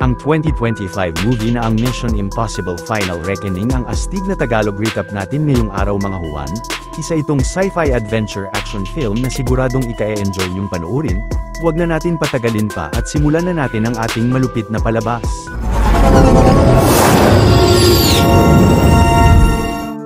Ang 2025 movie na ang Mission Impossible Final Reckoning ang astig na Tagalog recap natin ngayong araw mga Juan. Isa itong sci-fi adventure action film na siguradong ika-enjoy yung panoorin. Huwag na natin patagalin pa at simulan na natin ang ating malupit na palabas.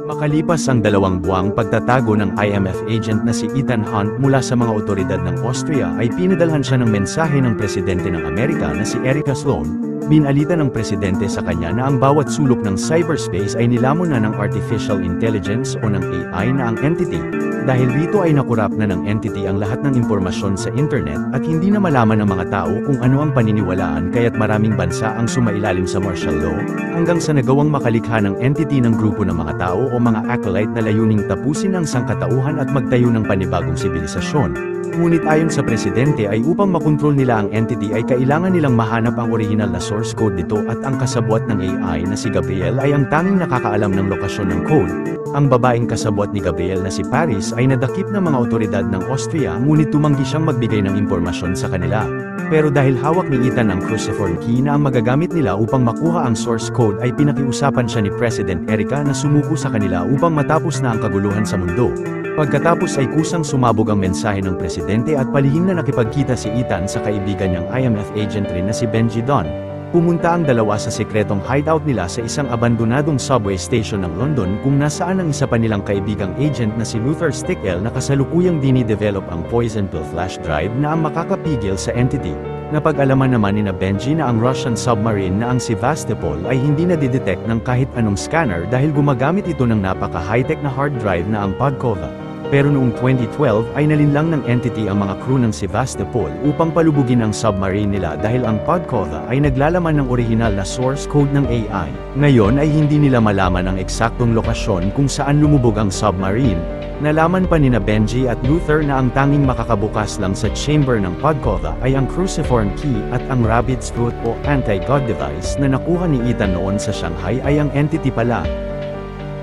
Makalipas ang 2 buwang pagtatago ng IMF agent na si Ethan Hunt mula sa mga otoridad ng Austria ay pinadalhan siya ng mensahe ng presidente ng Amerika na si Erica Sloan. Binalita ng presidente sa kanya na ang bawat sulok ng cyberspace ay nilamon na ng artificial intelligence o ng AI na ang entity. Dahil rito ay nakurap na ng entity ang lahat ng impormasyon sa internet at hindi na malaman ng mga tao kung ano ang paniniwalaan kaya't maraming bansa ang sumailalim sa martial law, hanggang sa nagawang makalikha ng entity ng grupo ng mga tao o mga acolyte na layuning tapusin ang sangkatauhan at magtayo ng panibagong sibilisasyon. Ngunit ayon sa presidente ay upang makontrol nila ang entity ay kailangan nilang mahanap ang original na source code nito at ang kasabwat ng AI na si Gabriel ay ang tanging nakakaalam ng lokasyon ng code. Ang babaeng kasabwat ni Gabriel na si Paris ay nadakip ng mga otoridad ng Austria ngunit tumanggi siyang magbigay ng impormasyon sa kanila. Pero dahil hawak ni Ethan ang cruciform key na ang magagamit nila upang makuha ang source code ay pinakiusapan siya ni President Erica na sumuko sa kanila upang matapos na ang kaguluhan sa mundo. Pagkatapos ay kusang sumabog ang mensahe ng presidente at palihim na nakipagkita si Ethan sa kaibigan niyang IMF agent rin na si Benji Don. Pumunta ang dalawa sa sekretong hideout nila sa isang abandonadong subway station ng London kung nasaan ang isa pa nilang kaibigang agent na si Luther Stickel na kasalukuyang dinidevelop ang poison pill flash drive na ang makakapigil sa entity. Napag-alaman naman ni Benji na ang Russian submarine na ang Sevastopol ay hindi nadidetect ng kahit anong scanner dahil gumagamit ito ng napaka-high-tech na hard drive na ang Podkova. Pero noong 2012 ay nalinlang ng entity ang mga crew ng Sevastopol upang palubugin ang submarine nila dahil ang Podkova ay naglalaman ng orihinal na source code ng AI. Ngayon ay hindi nila malaman ang eksaktong lokasyon kung saan lumubog ang submarine. Nalaman pa ni Benji at Luther na ang tanging makakabukas lang sa chamber ng Podkova ay ang cruciform key at ang rabbit's foot o anti-god device na nakuha ni Ethan noon sa Shanghai ay ang entity pala.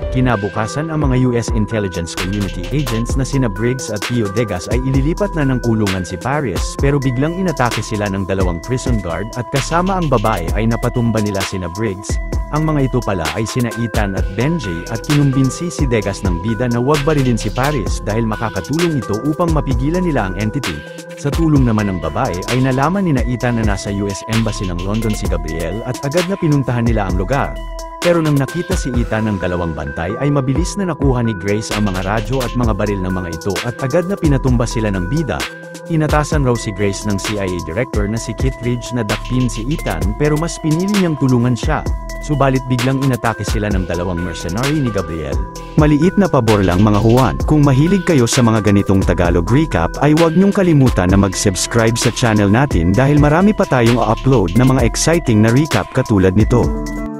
Kinabukasan ang mga US intelligence community agents na sina Briggs at Theo Degas ay ililipat na ng kulungan si Paris pero biglang inatake sila ng 2 prison guard at kasama ang babae ay napatumba nila sina Briggs. Ang mga ito pala ay sina Ethan at Benji at kinumbinsi si Degas ng bida na huwag barilin si Paris dahil makakatulong ito upang mapigilan nila ang entity. Sa tulong naman ng babae ay nalaman ni Ethan na nasa US Embassy ng London si Gabriel at agad na pinuntahan nila ang lugar. Pero nang nakita si Ethan ng 2 bantay ay mabilis na nakuha ni Grace ang mga radyo at mga baril ng mga ito at agad na pinatumba sila ng bida. Inatasan raw si Grace ng CIA Director na si Kittredge na dakpin si Ethan pero mas pinili niyang tulungan siya. Subalit biglang inatake sila ng 2 mercenary ni Gabriel. Maliit na pabor lang mga Juan, kung mahilig kayo sa mga ganitong Tagalog recap ay huwag niyong kalimutan na mag-subscribe sa channel natin dahil marami pa tayong upload na mga exciting na recap katulad nito.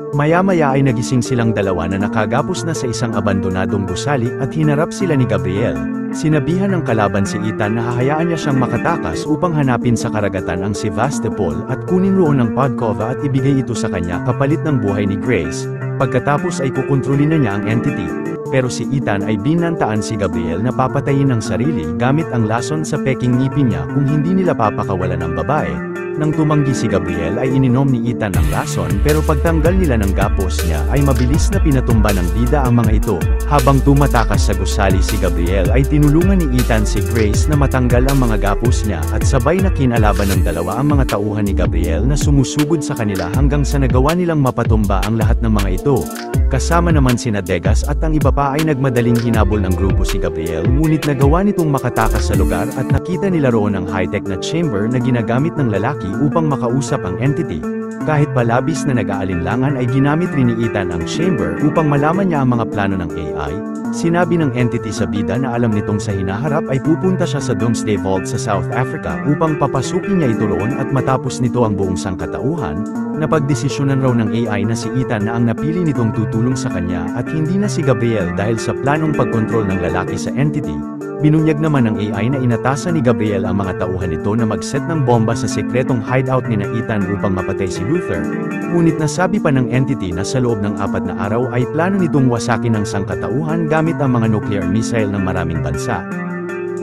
Maya-maya ay nagising silang 2 na nakagapos na sa isang abandonadong gusali at hinarap sila ni Gabriel. Sinabihan ng kalaban si Ethan na hahayaan niya siyang makatakas upang hanapin sa karagatan ang Sevastopol at kunin roon ang Podkova at ibigay ito sa kanya kapalit ng buhay ni Grace. Pagkatapos ay kukontrolin na niya ang entity. Pero si Ethan ay binantaan si Gabriel na papatayin ng sarili gamit ang lason sa peking ngipin niya kung hindi nila papakawalan ang babae. Nang tumanggi si Gabriel ay ininom ni Ethan ang lason pero pagtanggal nila ng gapos niya ay mabilis na pinatumba ng bida ang mga ito. Habang tumatakas sa gusali si Gabriel ay tinulungan ni Ethan si Grace na matanggal ang mga gapos niya at sabay na kinalaban ng 2 ang mga tauhan ni Gabriel na sumusugod sa kanila hanggang sa nagawa nilang mapatumba ang lahat ng mga ito. Kasama naman sina Degas at ang iba pa ay nagmadaling hinabol ng grupo si Gabriel ngunit nagawa nitong makatakas sa lugar at nakita nila roon ang high-tech na chamber na ginagamit ng lalaki upang makausap ang entity. Kahit palabis na nag-aalinlangan ay ginamit rin ni Ethan ang chamber upang malaman niya ang mga plano ng AI. Sinabi ng entity sa bida na alam nitong sa hinaharap ay pupunta siya sa Doomsday Vault sa South Africa upang papasukin niya ito roon at matapos nito ang buong sangkatauhan. Napagdesisyonan raw ng AI na si Ethan na ang napili nitong tutulong sa kanya at hindi na si Gabriel dahil sa planong pagkontrol ng lalaki sa entity. Binunyag naman ng AI na inatasan ni Gabriel ang mga tauhan nito na mag-set ng bomba sa sekretong hideout ni Ethan upang mapatay si Luther. Ngunit nasabi pa ng entity na sa loob ng 4 na araw ay plano nitong wasakin ang sangkatauhan gamit ang mga nuclear missile ng maraming bansa.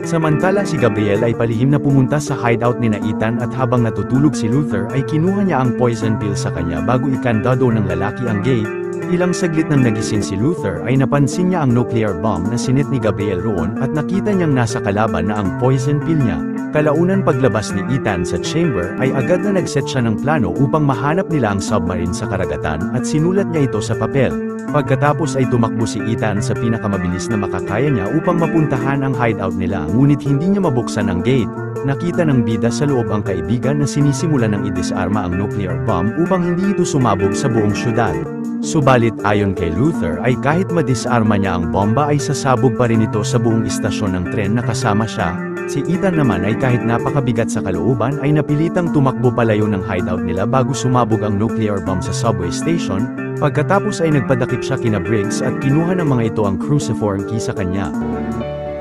Samantala si Gabriel ay palihim na pumunta sa hideout ni Ethan at habang natutulog si Luther ay kinuha niya ang poison pill sa kanya bago ikandado ng lalaki ang gate. Ilang saglit nang nagising si Luther ay napansin niya ang nuclear bomb na sinit ni Gabriel roon at nakita niyang nasa kalaban na ang poison pill niya. Kalaunan paglabas ni Ethan sa chamber ay agad na nagset siya ng plano upang mahanap nila ang submarine sa karagatan at sinulat niya ito sa papel. Pagkatapos ay tumakbo si Ethan sa pinakamabilis na makakaya niya upang mapuntahan ang hideout nila ngunit hindi niya mabuksan ang gate. Nakita ng bida sa loob ang kaibigan na sinisimula ng idisarma ang nuclear bomb upang hindi ito sumabog sa buong syudad. Subalit ayon kay Luther ay kahit madisarma niya ang bomba ay sasabog pa rin ito sa buong istasyon ng tren na kasama siya. Si Ethan naman ay kahit napakabigat sa kalooban ay napilitang tumakbo palayo ng hideout nila bago sumabog ang nuclear bomb sa subway station. Pagkatapos ay nagpadakip siya kina Briggs at kinuha ng mga ito ang cruciform key sa kanya.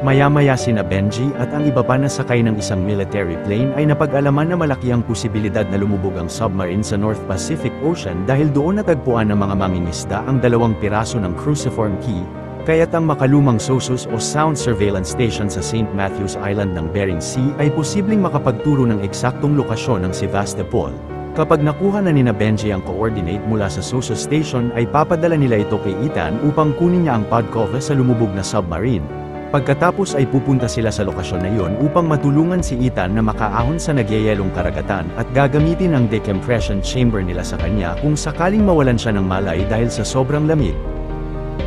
Maya-maya sina Benji at ang iba pa na sakay ng isang military plane ay napag-alaman na malaki ang posibilidad na lumubog ang submarine sa North Pacific Ocean dahil doon natagpuan ng mga mangingisda ang 2 piraso ng cruciform key, kaya't ang makalumang SOSUS o Sound Surveillance Station sa St. Matthews Island ng Bering Sea ay posibleng makapagturo ng eksaktong lokasyon ng Sevastopol. Kapag nakuha na nina Benji ang coordinate mula sa SOSUS station ay papadala nila ito kay Ethan upang kunin niya ang Podkova sa lumubog na submarine. Pagkatapos ay pupunta sila sa lokasyon na iyon upang matulungan si Ethan na makaahon sa nagyayelong karagatan at gagamitin ang decompression chamber nila sa kanya kung sakaling mawalan siya ng malay dahil sa sobrang lamig.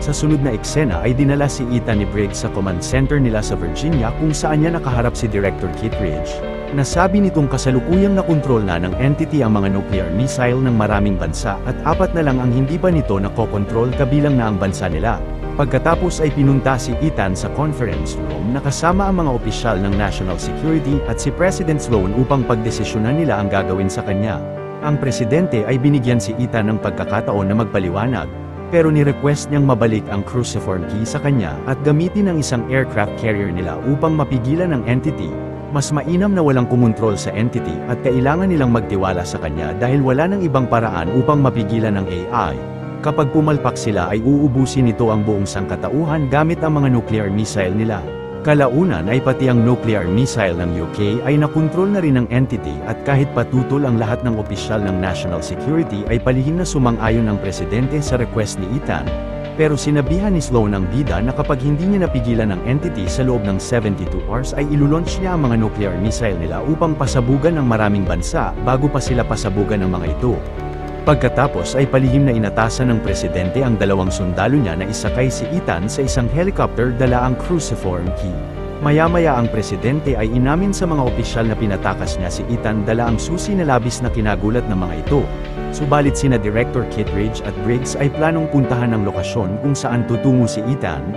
Sa sunod na eksena ay dinala si Ethan ni Briggs sa command center nila sa Virginia kung saan niya nakaharap si Director Kittredge. Nasabi nitong kasalukuyang nakontrol na ng entity ang mga nuclear missile ng maraming bansa at 4 na lang ang hindi pa nito nakokontrol kabilang na ang bansa nila. Pagkatapos ay pinunta si Ethan sa conference room na kasama ang mga opisyal ng National Security at si President Sloan upang pagdesisyonan nila ang gagawin sa kanya. Ang presidente ay binigyan si Ethan ng pagkakataon na magpaliwanag, pero ni-request niyang mabalik ang cruciform key sa kanya at gamitin ang isang aircraft carrier nila upang mapigilan ang entity. Mas mainam na walang kumontrol sa entity at kailangan nilang magtiwala sa kanya dahil wala nang ibang paraan upang mapigilan ang AI. Kapag pumalpak sila ay uubusin nito ang buong sangkatauhan gamit ang mga nuclear missile nila. Kalaunan ay pati ang nuclear missile ng UK ay nakontrol na rin ng entity at kahit patutol ang lahat ng opisyal ng national security ay palihim na sumang-ayon ang presidente sa request ni Ethan. Pero sinabihan ni Sloan ang bida na kapag hindi niya napigilan ang entity sa loob ng 72 hours ay ilulaunch niya ang mga nuclear missile nila upang pasabugan ng maraming bansa bago pa sila pasabugan ng mga ito. Pagkatapos ay palihim na inatasan ng presidente ang 2 sundalo niya na isakay si Ethan sa isang helicopter dala ang cruciform key. Maya-maya ang presidente ay inamin sa mga opisyal na pinatakas niya si Ethan dala ang susi na labis na kinagulat ng mga ito. Subalit sina Director Kittredge at Briggs ay planong puntahan ang lokasyon kung saan tutungo si Ethan.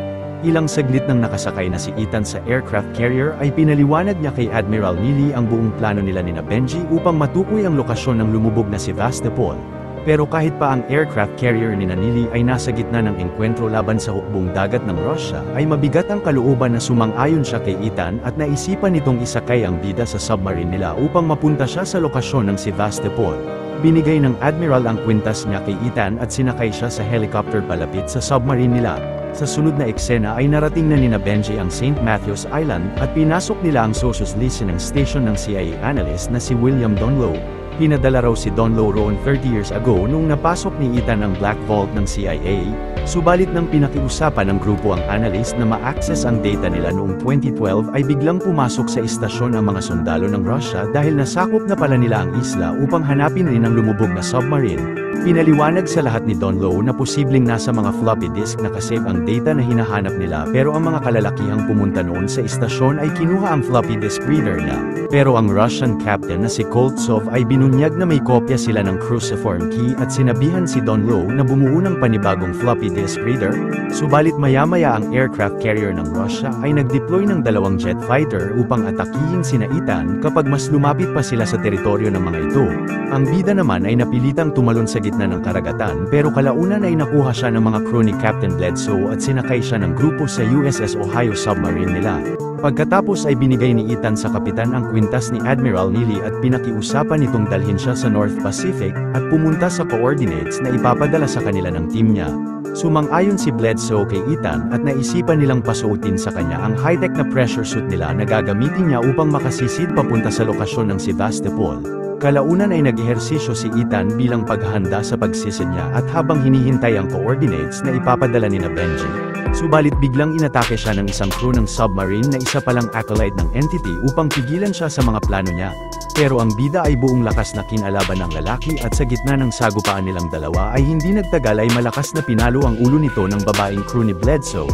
Ilang saglit nang nakasakay na si Ethan sa aircraft carrier ay pinaliwanag niya kay Admiral Neely ang buong plano nila ni Benji upang matukoy ang lokasyon ng lumubog na Sevastopol. Pero kahit pa ang aircraft carrier ni Neely ay nasa gitna ng engkwentro laban sa hukbong dagat ng Russia, ay mabigat ang kalooban na sumang-ayon siya kay Ethan at naisipan nitong isakay ang bida sa submarine nila upang mapunta siya sa lokasyon ng Sevastopol. Binigay ng Admiral ang kwintas niya kay Ethan at sinakay siya sa helicopter palapit sa submarine nila. Sa sunod na eksena ay narating na nina Benji ang St. Matthews Island at pinasok nila ang SOSUS listening station ng CIA analyst na si William Donlow. Pinadala raw si Donlow roon 30 years ago nung napasok ni Ethan ang Black Vault ng CIA, subalit nang pinakiusapan ng grupo ang analyst na ma-access ang data nila noong 2012 ay biglang pumasok sa istasyon ang mga sundalo ng Russia dahil nasakop na pala nila ang isla upang hanapin rin ang lumubog na submarine. Pinaliwanag sa lahat ni Donlow na posibleng nasa mga floppy disk nakasave ang data na hinahanap nila pero ang mga kalalakihang pumunta noon sa istasyon ay kinuha ang floppy disk reader na. Pero ang Russian captain na si Koltsov ay binunyag na may kopya sila ng cruciform key at sinabihan si Donlow na bumuo ng panibagong floppy disk reader. Subalit maya-maya ang aircraft carrier ng Russia ay nag-deploy ng 2 jet fighter upang atakihin sina Ethan kapag mas lumapit pa sila sa teritoryo ng mga ito. Ang bida naman ay napilitang tumalon sa gitna ng karagatan pero kalaunan ay nakuha siya ng mga crew ni Captain Bledsoe at sinakay siya ng grupo sa USS Ohio submarine nila. Pagkatapos ay binigay ni Ethan sa kapitan ang kwintas ni Admiral Neely at pinakiusapan nitong dalhin siya sa North Pacific at pumunta sa coordinates na ipapadala sa kanila ng team niya. Sumang-ayon si Bledsoe kay Ethan at naisipan nilang pasuotin sa kanya ang high-tech na pressure suit nila na gagamitin niya upang makasisid papunta sa lokasyon ng Sevastopol. Kalaunan ay nag-ehersisyo si Ethan bilang paghahanda sa pagsisid niya at habang hinihintay ang coordinates na ipapadala ni Benji. Subalit biglang inatake siya ng isang crew ng submarine na isa palang acolyte ng entity upang pigilan siya sa mga plano niya. Pero ang bida ay buong lakas na kinalaban ng lalaki at sa gitna ng sagupaan nilang dalawa ay hindi nagtagal ay malakas na pinalo ang ulo nito ng babaeng crew ni Bledsoe.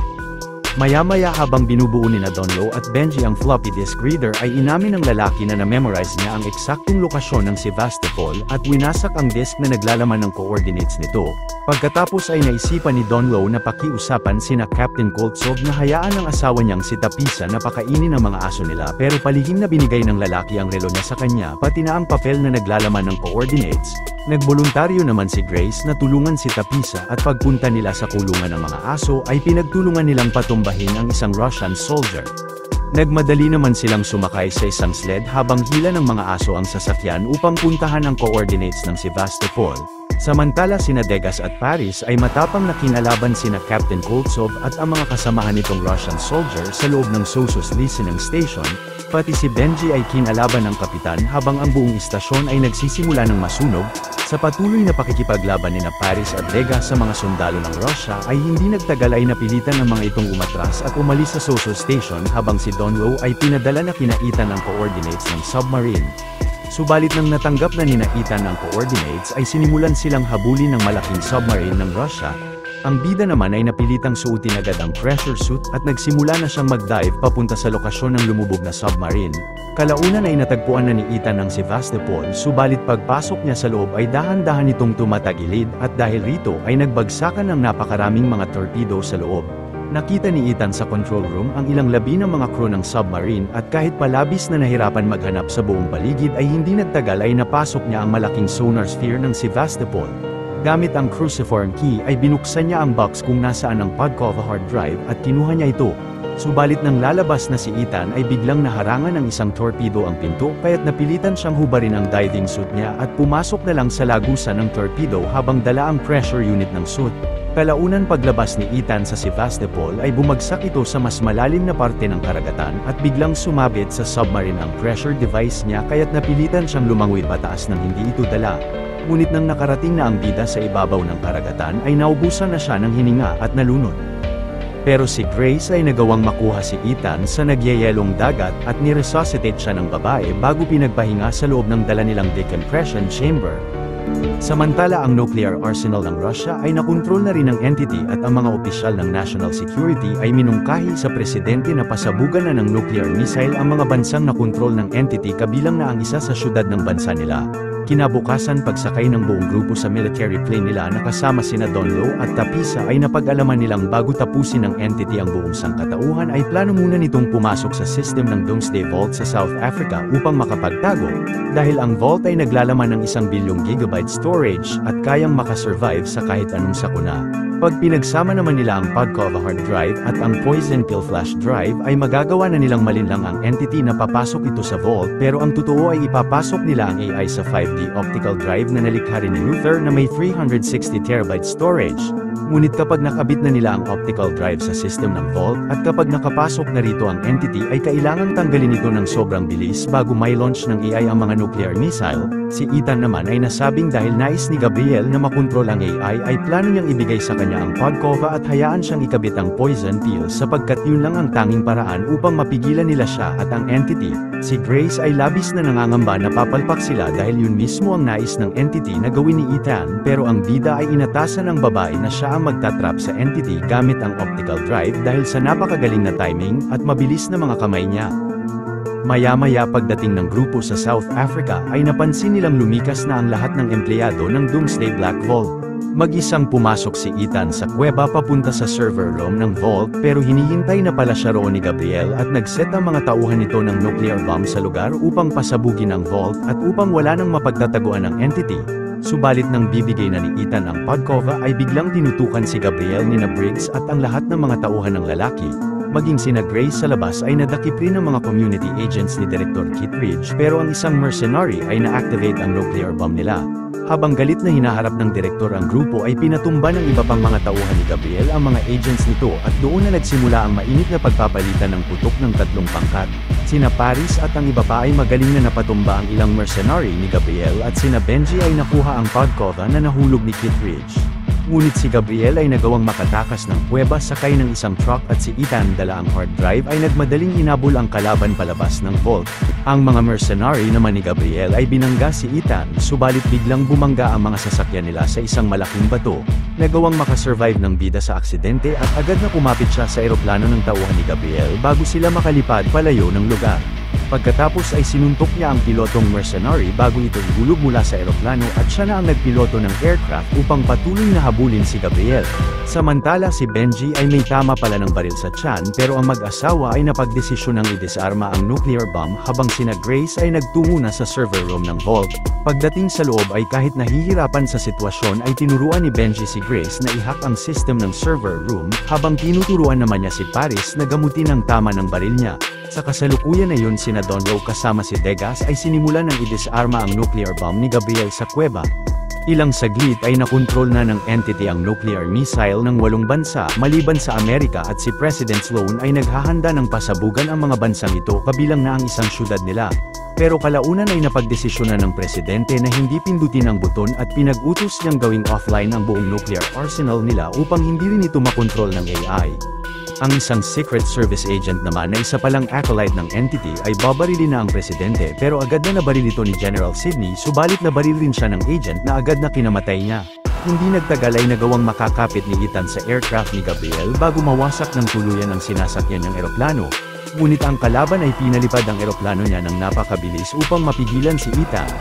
Maya-maya habang binubuo ni Donlo at Benji ang floppy disk reader ay inamin ng lalaki na na-memorize niya ang eksaktong lokasyon ng Sevastopol at winasak ang disk na naglalaman ng coordinates nito. Pagkatapos ay naisipan ni Donlo na pakiusapan sina Captain Koltsov na hayaan ang asawa niyang si Tapisa na pakainin ang mga aso nila pero palihim na binigay ng lalaki ang relo niya sa kanya pati na ang papel na naglalaman ng coordinates. Nagboluntaryo naman si Grace na tulungan si Tapisa at pagpunta nila sa kulungan ng mga aso ay pinagtulungan nilang patumbahin ang isang Russian soldier. Nagmadali naman silang sumakay sa isang sled habang hila ng mga aso ang sasakyan upang puntahan ang coordinates ng Sevastopol. Samantala sina Degas at Paris ay matapang na kinalaban sina Captain Koltsov at ang mga kasamahan nitong Russian soldier sa loob ng Sosos listening station, pati si Benji ay kinalaban ng kapitan habang ang buong istasyon ay nagsisimula ng masunog. Sa patuloy na pakikipaglaban ni Paris at Degas sa mga sundalo ng Russia ay hindi nagtagal ay napilitan ng mga itong umatras at umalis sa Sosos station habang si Donlo ay pinadala na kinaitan ng coordinates ng submarine. Subalit nang natanggap na nina Ethan ang coordinates ay sinimulan silang habulin ng malaking submarine ng Russia. Ang bida naman ay napilitang suotin agad ang pressure suit at nagsimula na siyang mag-dive papunta sa lokasyon ng lumubog na submarine. Kalaunan ay natagpuan na ni Ethan ang Sevastopol subalit pagpasok niya sa loob ay dahan-dahan itong tumatagilid at dahil rito ay nagbagsakan ng napakaraming mga torpedo sa loob. Nakita ni Ethan sa control room ang ilang labi ng mga crew ng submarine at kahit palabis na nahirapan maghanap sa buong paligid ay hindi nagtagal ay napasok niya ang malaking sonar sphere ng Sevastopol. Gamit ang cruciform key ay binuksan niya ang box kung nasaan ang Podkova hard drive at kinuha niya ito. Subalit nang lalabas na si Ethan ay biglang naharangan ng isang torpedo ang pinto kaya't napilitan siyang hubarin ang diving suit niya at pumasok na lang sa lagusan ng torpedo habang dala ang pressure unit ng suit. Kalaunan paglabas ni Ethan sa Sevastopol ay bumagsak ito sa mas malalim na parte ng karagatan at biglang sumabit sa submarine ang pressure device niya kaya't napilitan siyang lumangoy pataas nang hindi ito dala. Ngunit nang nakarating na ang bida sa ibabaw ng karagatan ay naubusan na siya ng hininga at nalunod. Pero si Grace ay nagawang makuha si Ethan sa nagyayelong dagat at niresuscitate siya ng babae bago pinagpahinga sa loob ng dala nilang decompression chamber. Samantala ang nuclear arsenal ng Russia ay nakontrol na rin ng entity at ang mga opisyal ng national security ay minungkahi sa presidente na pasabugan na ng nuclear missile ang mga bansang nakontrol ng entity kabilang na ang isa sa syudad ng bansa nila. Kinabukasan pagsakay ng buong grupo sa military plane nila na kasama sina Donlo at Tapisa ay napag-alaman nilang bago tapusin ng entity ang buong sangkatauhan ay plano muna nitong pumasok sa system ng Doomsday Vault sa South Africa upang makapagtago, dahil ang vault ay naglalaman ng 1 bilyong gigabyte storage at kayang makasurvive sa kahit anong sakuna. Pag pinagsama naman nila ang Podkova hard drive at ang Poison Pill flash drive ay magagawa na nilang malinlang ang entity na papasok ito sa vault pero ang totoo ay ipapasok nila ang AI sa 5D optical drive na nalikha rin ni Luther na may 360TB storage. Ngunit kapag nakabit na nila ang optical drive sa system ng vault at kapag nakapasok na rito ang entity ay kailangang tanggalin ito ng sobrang bilis bago may launch ng AI ang mga nuclear missile. Si Ethan naman ay nasabing dahil nais ni Gabriel na makontrol ang AI ay plano niyang ibigay sa kanya ang Podkova at hayaan siyang ikabit ang poison pill sapagkat yun lang ang tanging paraan upang mapigilan nila siya at ang entity. Si Grace ay labis na nangangamba na papalpak sila dahil yun mismo ang nais ng entity na gawin ni Ethan pero ang bida ay inatasan ng babae na siya ang magtatrap sa entity gamit ang optical drive dahil sa napakagaling na timing at mabilis na mga kamay niya. Maya-maya pagdating ng grupo sa South Africa ay napansin nilang lumikas na ang lahat ng empleyado ng Doomsday Black Vault. Mag-isang pumasok si Ethan sa kuweba papunta sa server room ng Vault pero hinihintay na pala siya roon ni Gabriel at nagset ang mga tauhan nito ng nuclear bomb sa lugar upang pasabugin ang Vault at upang wala nang mapagtataguan ng entity. Subalit nang bibigay na ni Ethan ang Podkova ay biglang tinutukan si Gabriel ni Briggs at ang lahat ng mga tauhan ng lalaki. Maging sina Grace sa labas ay nadakip rin ng mga community agents ni Director Kittredge pero ang isang mercenary ay na-activate ang nuclear bomb nila. Habang galit na hinaharap ng direktor ang grupo ay pinatumba ng iba pang mga tauhan ni Gabriel ang mga agents nito at doon na nagsimula ang mainit na pagpapalitan ng putok ng tatlong pangkat. Sina Paris at ang iba pa ay magaling na napatumba ang ilang mercenary ni Gabriel at sina Benji ay nakuha ang Podkova na nahulog ni Kittredge. Ngunit si Gabriel ay nagawang makatakas ng kuweba sakay ng isang truck at si Ethan dala ang hard drive ay nagmadaling hinabol ang kalaban palabas ng vault. Ang mga mercenary naman ni Gabriel ay binangga si Ethan, subalit biglang bumangga ang mga sasakyan nila sa isang malaking bato. Nagawang makasurvive ng bida sa aksidente at agad na kumapit siya sa eroplano ng tauhan ni Gabriel bago sila makalipad palayo ng lugar. Pagkatapos ay sinuntok niya ang pilotong mercenary bago ito ihulog mula sa eroplano at siya na ang nagpiloto ng aircraft upang patuloy na habulin si Gabriel. Samantala si Benji ay may tama pala ng baril sa tiyan pero ang mag-asawa ay napagdesisyon ng idisarma ang nuclear bomb habang sina Grace ay nagtungo na sa server room ng vault. Pagdating sa loob ay kahit nahihirapan sa sitwasyon ay tinuruan ni Benji si Grace na i-hack ang system ng server room habang tinuturuan naman niya si Paris na gamutin ang tama ng baril niya. Sa kasalukuyan na yun sina Donlo kasama si Degas ay sinimulan ng idisarma ang nuclear bomb ni Gabriel sa kuweba. Ilang saglit ay nakontrol na ng entity ang nuclear missile ng 8 bansa maliban sa Amerika at si President Sloan ay naghahanda ng pasabugan ang mga bansang ito kabilang na ang isang syudad nila. Pero kalaunan ay napagdesisyonan ng presidente na hindi pindutin ang buton at pinag-utos niyang gawing offline ang buong nuclear arsenal nila upang hindi rin ito makontrol ng AI. Ang isang Secret Service agent naman na isa palang acolyte ng entity ay babarilin na ang presidente pero agad na nabaril ito ni General Sidney subalit nabaril rin siya ng agent na agad na kinamatay niya. Hindi nagtagal ay nagawang makakapit ni Ethan sa aircraft ni Gabriel bago mawasak ng tuluyan ang sinasakyan niyang eroplano. Ngunit ang kalaban ay pinalipad ang eroplano niya ng napakabilis upang mapigilan si Ethan.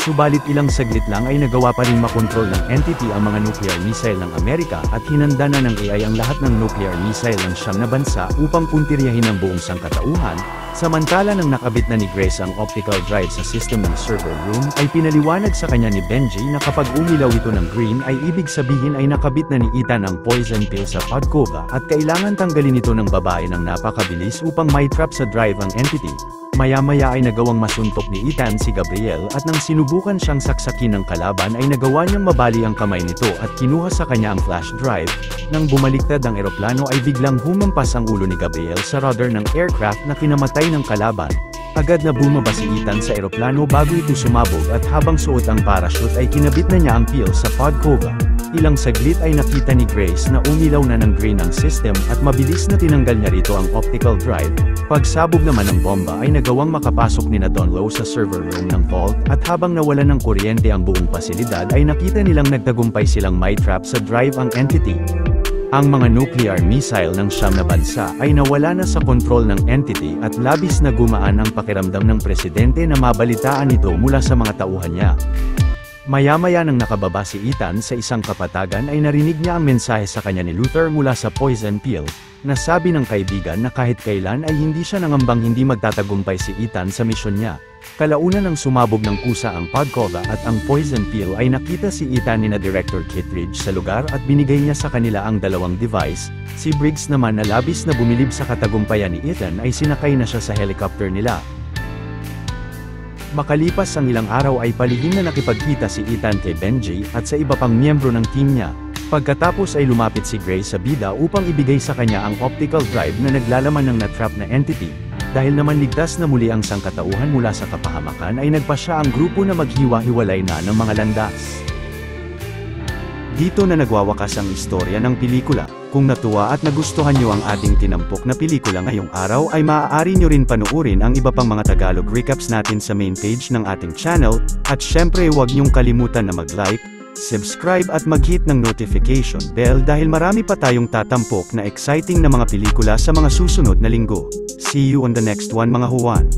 Subalit ilang saglit lang ay nagawa pa rin makontrol ng entity ang mga nuclear missile ng Amerika at hinanda na ng AI ang lahat ng nuclear missile ng 9 na bansa upang puntiryahin ang buong sangkatauhan. Samantala nang nakabit na ni Grace ang optical drive sa system ng server room ay pinaliwanag sa kanya ni Benji na kapag umilaw ito ng green ay ibig sabihin ay nakabit na ni Ethan ang poison pill sa Podkova at kailangan tanggalin ito ng babae ng napakabilis upang may trap sa drive ang entity. Maya-maya ay nagawang masuntok ni Ethan si Gabriel at nang sinubukan siyang saksakin ng kalaban ay nagawa niyang mabali ang kamay nito at kinuha sa kanya ang flash drive. Nang bumaliktad ang eroplano ay biglang humampas ang ulo ni Gabriel sa rudder ng aircraft na kinamatay ng kalaban. Agad na bumaba si Ethan sa eroplano bago ito sumabog at habang suot ang parachute ay kinabit na niya ang pill sa Podkova. Ilang saglit ay nakita ni Grace na umilaw na ng green ang system at mabilis na tinanggal niya rito ang optical drive. Pagsabog naman ng bomba ay nagawang makapasok ni Donlo sa server room ng vault at habang nawalan ng kuryente ang buong pasilidad ay nakita nilang nagtagumpay silang may trap sa drive ang entity. Ang mga nuclear missile ng 9 na bansa ay nawala na sa kontrol ng entity at labis na gumaan ang pakiramdam ng presidente na mabalitaan ito mula sa mga tauhan niya. Maya-maya nang nakababa si Ethan sa isang kapatagan ay narinig niya ang mensahe sa kanya ni Luther mula sa poison pill, na sabi ng kaibigan na kahit kailan ay hindi siya nangambang hindi magtatagumpay si Ethan sa misyon niya. Kalaunan nang sumabog ng kusa ang Podkova at ang poison pill ay nakita si Ethan ni na Director Kittredge sa lugar at binigay niya sa kanila ang dalawang device. Si Briggs naman na labis na bumilib sa katagumpayan ni Ethan ay sinakay na siya sa helicopter nila. Makalipas ang ilang araw ay palihim na nakipagkita si Ethan kay Benji at sa iba pang miyembro ng team niya. Pagkatapos ay lumapit si Grace sa bida upang ibigay sa kanya ang optical drive na naglalaman ng natrap na entity. Dahil naman ligtas na muli ang sangkatauhan mula sa kapahamakan ay nagpasya ang grupo na maghiwa-hiwalay na ng mga landas. Dito na nagwawakas ang istorya ng pelikula. Kung natuwa at nagustuhan nyo ang ating tinampok na pelikula ngayong araw ay maaari nyo rin panuorin ang iba pang mga Tagalog recaps natin sa main page ng ating channel, at syempre huwag nyong kalimutan na mag-like, subscribe at mag-hit ng notification bell dahil marami pa tayong tatampok na exciting na mga pelikula sa mga susunod na linggo. See you on the next one mga Juan.